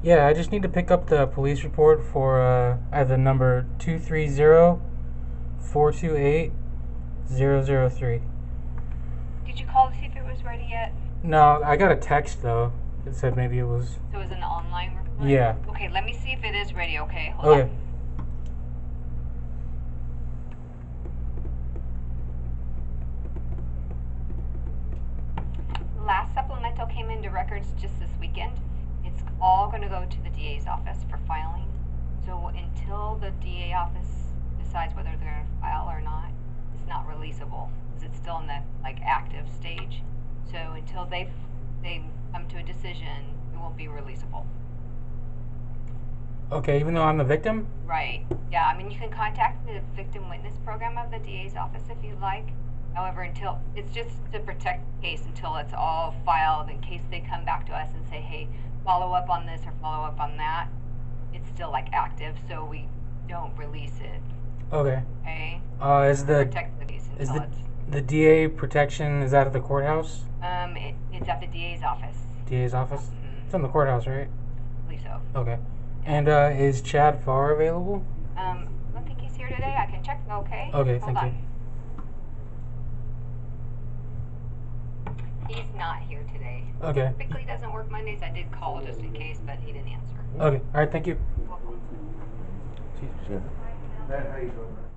Yeah, I just need to pick up the police report for either number 230-428-003. Did you call to see if it was ready yet? No, I got a text though. It said maybe it was. So it was an online report? Yeah. Okay, let me see if it is ready, okay? Hold Okay. on. The last supplemental came into records just this weekend. It's all going to go to the DA's office for filing. So until the DA office decides whether they're going to file or not, it's not releasable because it's still in the active stage. So until they come to a decision, it won't be releasable. Okay, even though I'm the victim? Right. Yeah, I mean, you can contact the victim witness program of the DA's office if you'd like. However, until it's just to protect the case until it's all filed, in case they come back to us and say, hey, follow up on this or follow up on that, it's still active, so we don't release it. Okay. Okay? Is the Protect the case until the DA protection, is that at the courthouse? it's at the DA's office. DA's office? Mm-hmm. It's in the courthouse, right? I believe so. Okay. And is Chad Farr available? I don't think he's here today. I can check, okay? Okay, Hold thank on. you. He's not here today. Okay. Typically doesn't work Mondays. I did call just in case, but he didn't answer. Okay. All right. Thank you. You're welcome. Jeez. Matt, how you doing, man?